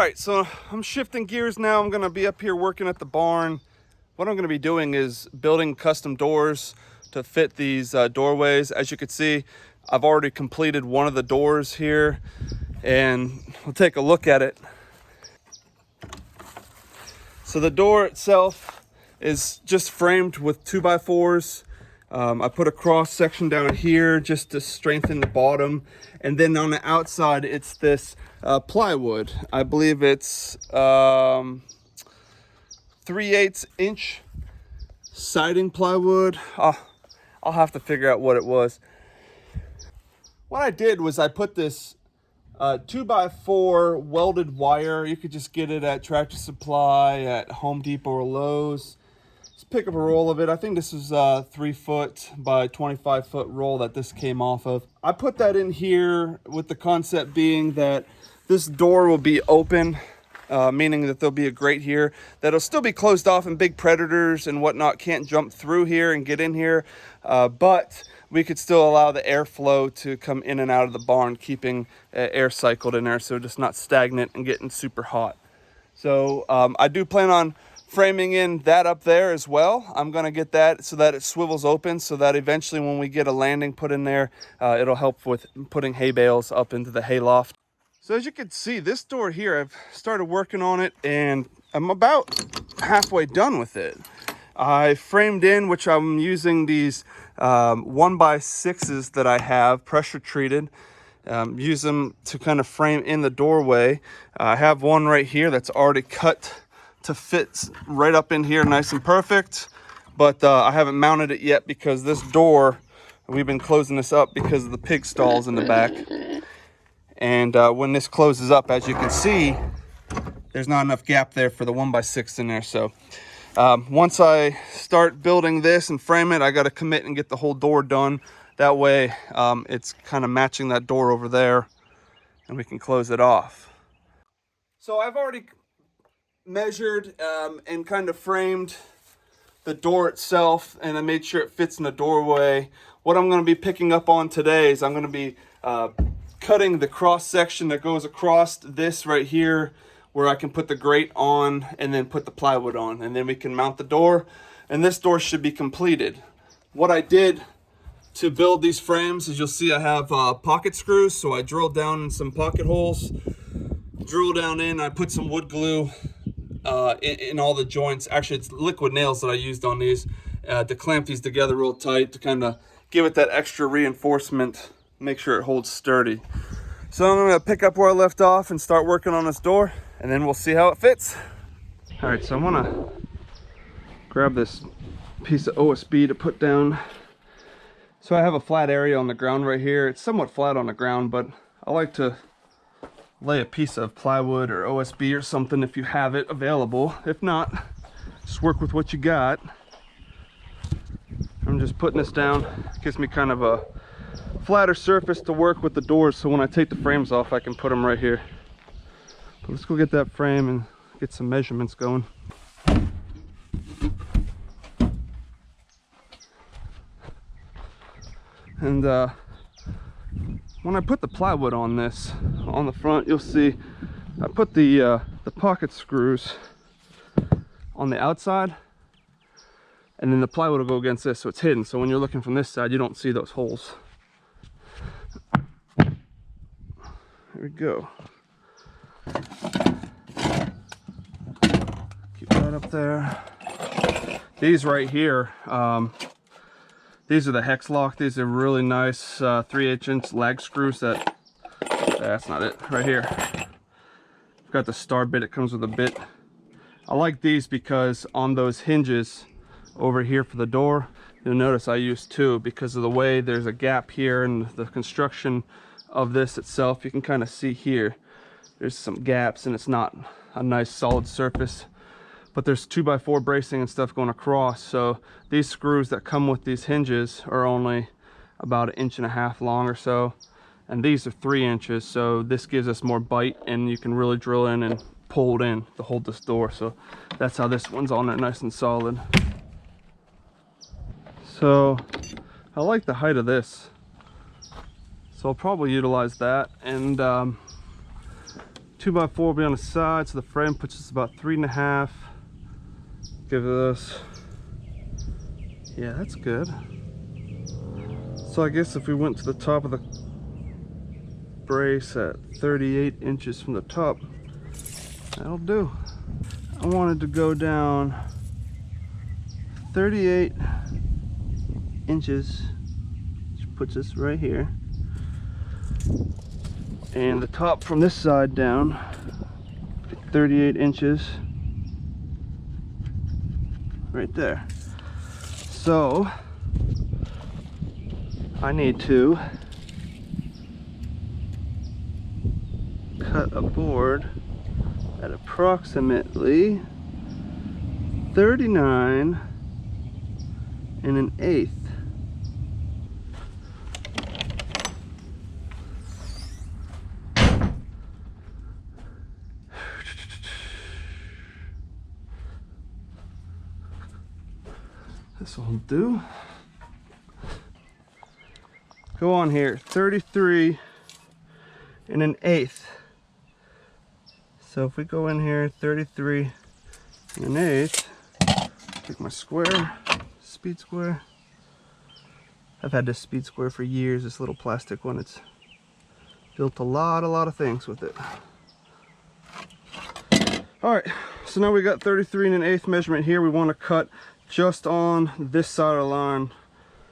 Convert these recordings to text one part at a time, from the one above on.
right, so I'm shifting gears now. I'm gonna be up here working at the barn. What I'm gonna be doing is building custom doors to fit these doorways. As you can see, I've already completed one of the doors here, and we'll take a look at it. So the door itself is just framed with 2x4s. I put a cross section down here just to strengthen the bottom. And then on the outside, it's this plywood. I believe it's 3/8 inch siding plywood. I'll have to figure out what it was. What I did was I put this 2x4 welded wire. You could just get it at Tractor Supply, at Home Depot or Lowe's. Just pick up a roll of it. I think this is a 3-foot by 25-foot roll that this came off of. I put that in here with the concept being that this door will be open, meaning that there'll be a grate here that'll still be closed off and big predators and whatnot can't jump through here and get in here, but we could still allow the airflow to come in and out of the barn, keeping air cycled in there so it's not stagnant and getting super hot. So I do plan on framing in that up there as well. I'm going to get that so that it swivels open, so that eventually when we get a landing put in there, it'll help with putting hay bales up into the hay loft. So as you can see, this door here, I've started working on it and I'm about halfway done with it. I framed in, which I'm using these 1x6s that I have pressure treated. Use them to kind of frame in the doorway. I have one right here that's already cut to fit right up in here, nice and perfect. But I haven't mounted it yet because this door, we've been closing this up because of the pig stalls in the back. And when this closes up, as you can see, there's not enough gap there for the 1x6 in there. So once I start building this and frame it, I got to commit and get the whole door done. That way it's kind of matching that door over there and we can close it off. So I've already measured and kind of framed the door itself, and I made sure it fits in the doorway. What I'm going to be picking up on today is I'm going to be cutting the cross section that goes across this right here, where I can put the grate on and then put the plywood on, and then we can mount the door, and this door should be completed. What I did to build these frames is, you'll see I have pocket screws, so I drilled down in some pocket holes, drill down in, I put some wood glue in all the joints. Actually, it's liquid nails that I used on these to clamp these together real tight to kind of give it that extra reinforcement, make sure it holds sturdy. So I'm going to pick up where I left off and start working on this door, and then we'll see how it fits. All right, so I want to grab this piece of OSB to put down. So I have a flat area on the ground right here. It's somewhat flat on the ground, but I like to lay a piece of plywood or OSB or something if you have it available. If not, just work with what you got. I'm just putting this down. It gives me kind of a flatter surface to work with the doors, so when I take the frames off I can put them right here. But let's go get that frame and get some measurements going. And when I put the plywood on this, on the front, you'll see I put the pocket screws on the outside, and then the plywood will go against this, so it's hidden. So when you're looking from this side, you don't see those holes. There we go. Keep that up there. These right here, these are the hex lock. These are really nice 3/8 inch lag screws that's not it, right here. I've got the star bit, it comes with a bit. I like these because on those hinges over here for the door, you'll notice I use 2 because of the way there's a gap here and the construction of this itself. You can kind of see here, there's some gaps and it's not a nice solid surface. But there's 2x4 bracing and stuff going across, so these screws that come with these hinges are only about 1.5 inches long or so, and these are 3 inches, so this gives us more bite and you can really drill in and pull it in to hold this door. So that's how this one's on there, nice and solid. So I like the height of this, so I'll probably utilize that and 2x4 will be on the side, so the frame puts us about 3.5. Give us, yeah, that's good. So I guess if we went to the top of the brace at 38 inches from the top, that'll do. I wanted to go down 38 inches, which puts us right here. And the top from this side down, 38 inches, right there. So I need to cut a board at approximately 39 1/8. This will do. Go on here, 33 1/8. So if we go in here, 33 1/8, take my square, speed square. I've had this speed square for years, this little plastic one. It's built a lot of things with it. All right, so now we got 33 1/8 measurement here. We want to cut just on this side of the line.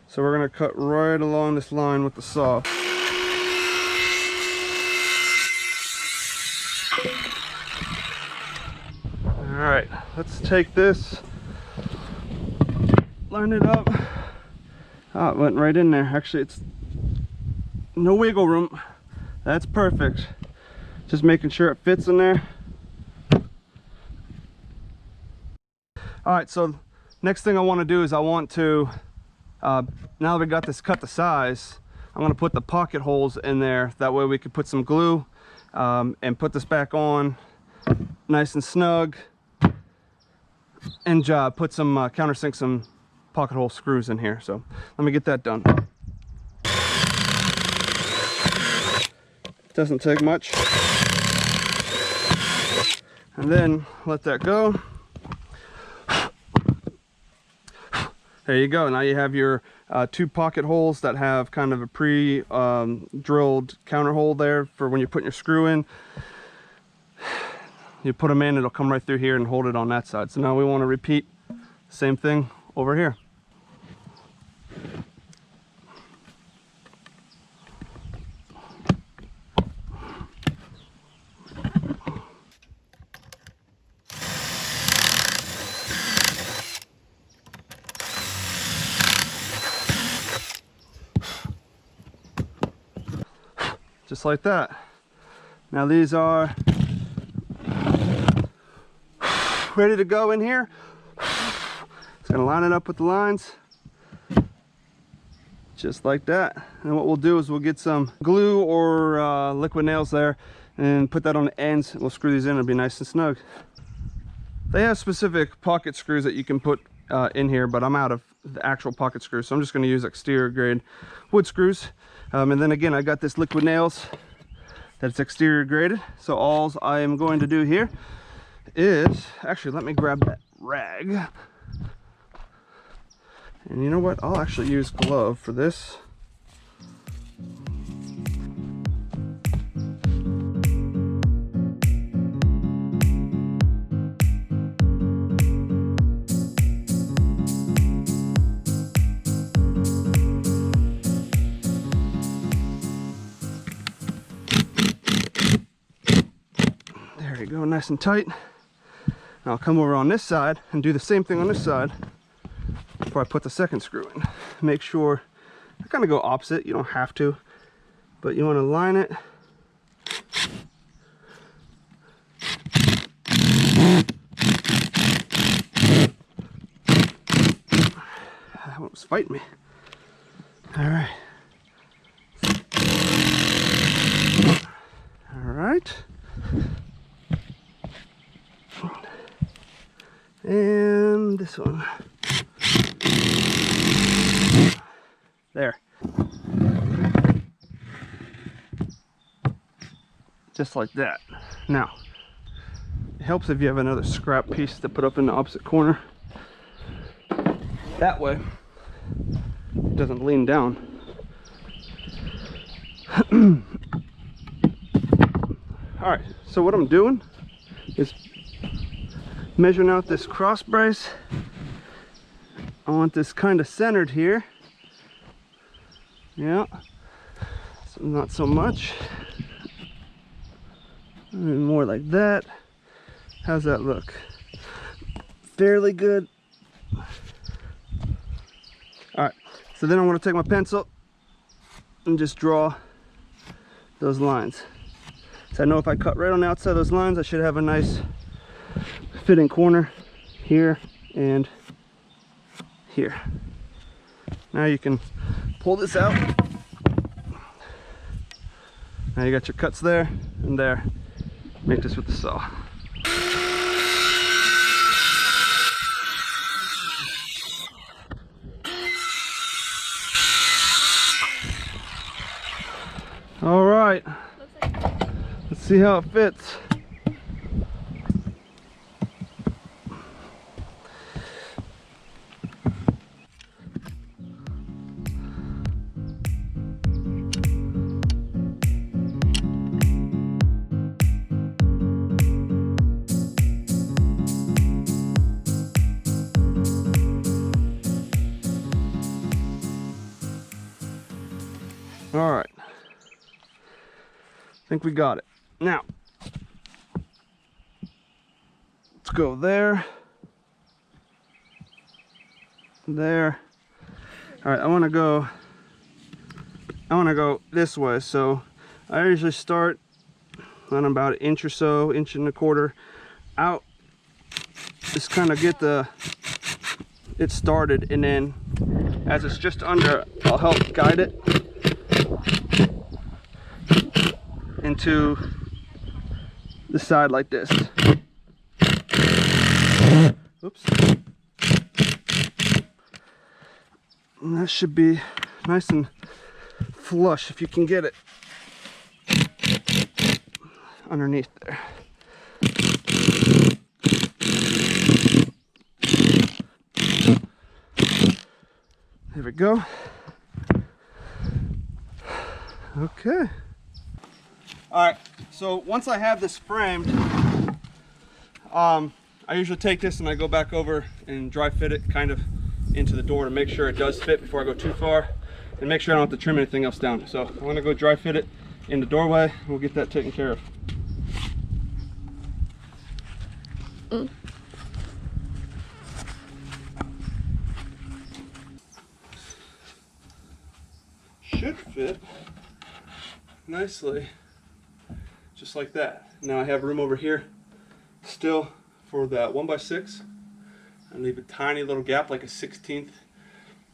So we're going to cut right along this line with the saw. All right, let's take this, line it up. Oh, it went right in there. Actually, it's no wiggle room. That's perfect. Just making sure it fits in there. All right, so next thing I want to do is I want to, now that we got this cut to size, I'm going to put the pocket holes in there. That way we could put some glue and put this back on nice and snug, and put some countersink some pocket hole screws in here. So let me get that done. Doesn't take much. And then let that go. There you go. Now you have your 2 pocket holes that have kind of a pre-drilled counter hole there for when you're putting your screw in. You put them in, it'll come right through here and hold it on that side. So now we want to repeat the same thing over here. Just like that. Now these are ready to go in here. Just gonna line it up with the lines, just like that. And what we'll do is we'll get some glue or liquid nails there and put that on the ends. We'll screw these in, it'll be nice and snug. They have specific pocket screws that you can put in here, but I'm out of the actual pocket screws, so I'm just going to use exterior grade wood screws. And then again, I got this liquid nails that's exterior graded. So all I am going to do here is, actually, let me grab that rag. And you know what? I'll actually use glove for this. There you go, nice and tight. Now I'll come over on this side and do the same thing on this side before I put the second screw in. Make sure I kind of go opposite. You don't have to, but you want to line it. That one was fighting me. All right. All right. And this one. There. just like that. Now, it helps if you have another scrap piece to put up in the opposite corner. That way, it doesn't lean down. All right, so what I'm doing is measuring out this cross brace. I want this kind of centered here. Yeah, so not so much. More like that. How's that look? Fairly good. All right, so then I want to take my pencil and just draw those lines. So I know if I cut right on the outside of those lines, I should have a nice fitting corner here and here. Now you can pull this out. Now you got your cuts there and there. Make this with the saw. All right, let's see how it fits. All right, I think we got it. Now, let's go there, there. All right, I want to go this way. So I usually start on about an inch or so, inch and a quarter out. Just kind of get it started, and then as it's just under, I'll help guide it into the side like this. Oops. And that should be nice and flush if you can get it underneath there. There we go. Okay. All right, so once I have this framed, I usually take this and I go back over and dry fit it kind of into the door to make sure it does fit before I go too far, and make sure I don't have to trim anything else down. So I'm gonna go dry fit it in the doorway, and we'll get that taken care of. Should fit nicely, just like that. Now I have room over here still for that 1x6. I leave a tiny little gap, like a 1/16,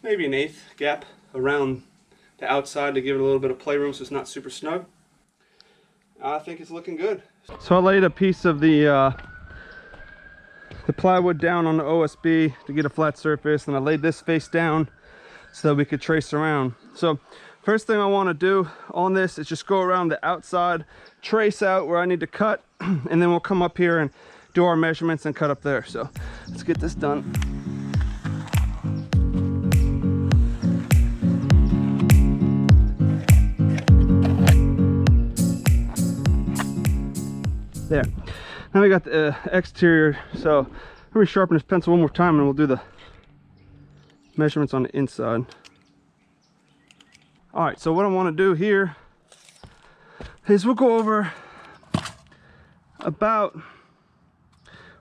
maybe an 1/8 gap around the outside to give it a little bit of playroom so it's not super snug. I think it's looking good. So I laid a piece of the plywood down on the OSB to get a flat surface, and I laid this face down so that we could trace around. So first thing I want to do on this is just go around the outside, trace out where I need to cut, and then we'll come up here and do our measurements and cut up there. So let's get this done. There. Now we got the exterior. So let me sharpen this pencil one more time and we'll do the measurements on the inside. All right, so what I want to do here is we'll go over about,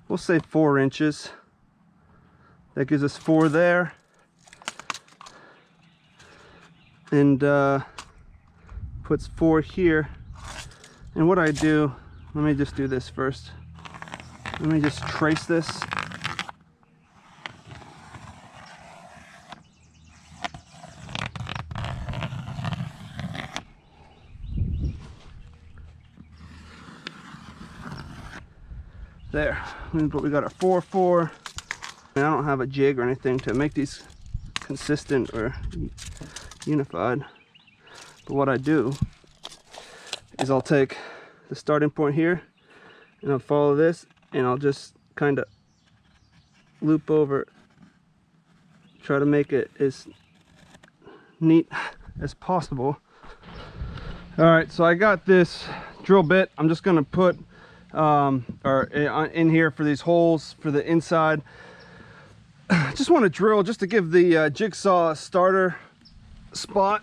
we'll say 4 inches. That gives us 4 there. And puts 4 here. And what I do, let me just do this first. Let me just trace this. There, but we got our 4, 4. And I don't have a jig or anything to make these consistent or unified. But what I do is I'll take the starting point here, and I'll follow this, and I'll just kind of loop over, try to make it as neat as possible. All right, so I got this drill bit. I'm just gonna put in here for these holes for the inside. Just want to drill just to give the jigsaw a starter spot.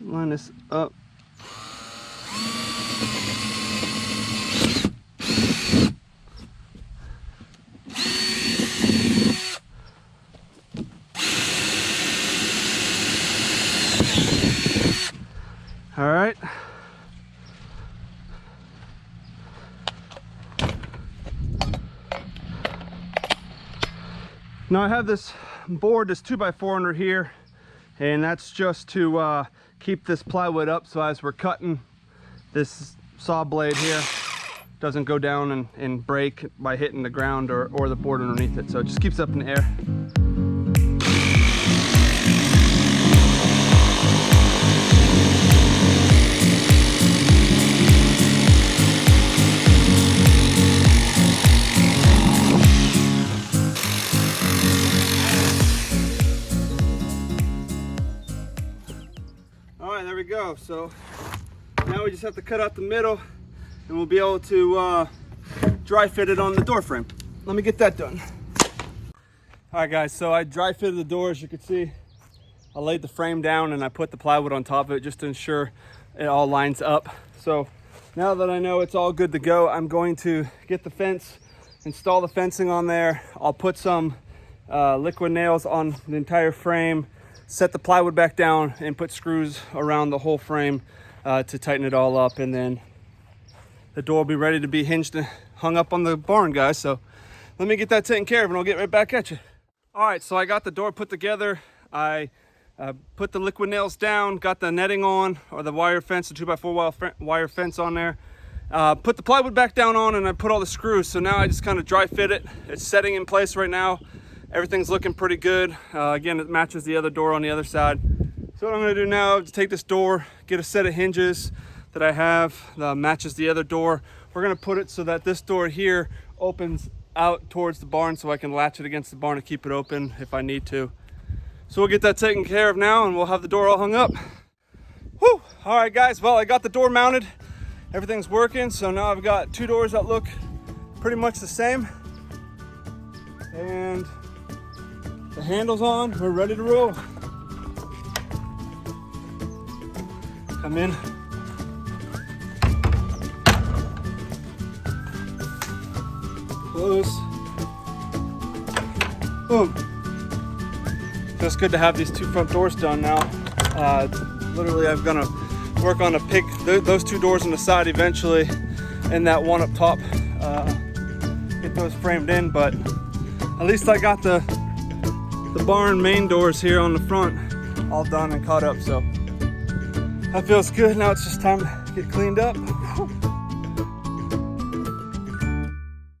Line this up. All right. Now I have this board, this 2x4 under here, and that's just to keep this plywood up, so as we're cutting, this saw blade here doesn't go down and break by hitting the ground or the board underneath it. So it just keeps it up in the air. There we go. So now we just have to cut out the middle, and we'll be able to dry fit it on the door frame. Let me get that done. All right, guys, so I dry fitted the door. As you can see, I laid the frame down and I put the plywood on top of it just to ensure it all lines up. So now that I know it's all good to go, I'm going to get the fence, install the fencing on there. I'll put some liquid nails on the entire frame, set the plywood back down, and put screws around the whole frame to tighten it all up, and then the door will be ready to be hinged and hung up on the barn, guys. So let me get that taken care of and I'll get right back at you. All right, so I got the door put together. I put the liquid nails down, got the netting on, or the wire fence, the 2x4 wire fence on there. Put the plywood back down on, and I put all the screws. So now I just kind of dry fit it. It's setting in place right now. Everything's looking pretty good. Again, it matches the other door on the other side. So what I'm gonna do now is take this door, get a set of hinges that I have that matches the other door. We're gonna put it so that this door here opens out towards the barn, so I can latch it against the barn to keep it open if I need to. So we'll get that taken care of now, and we'll have the door all hung up. Whew. All right, guys, well, I got the door mounted. Everything's working, so now I've got two doors that look pretty much the same. And the handle's on, we're ready to roll. Come in. Close. Boom. Feels good to have these two front doors done now. Literally, I'm gonna work on those two doors on the side eventually, and that one up top, get those framed in, but at least I got the barn main doors here on the front all done and caught up, so that feels good. Now it's just time to get cleaned up.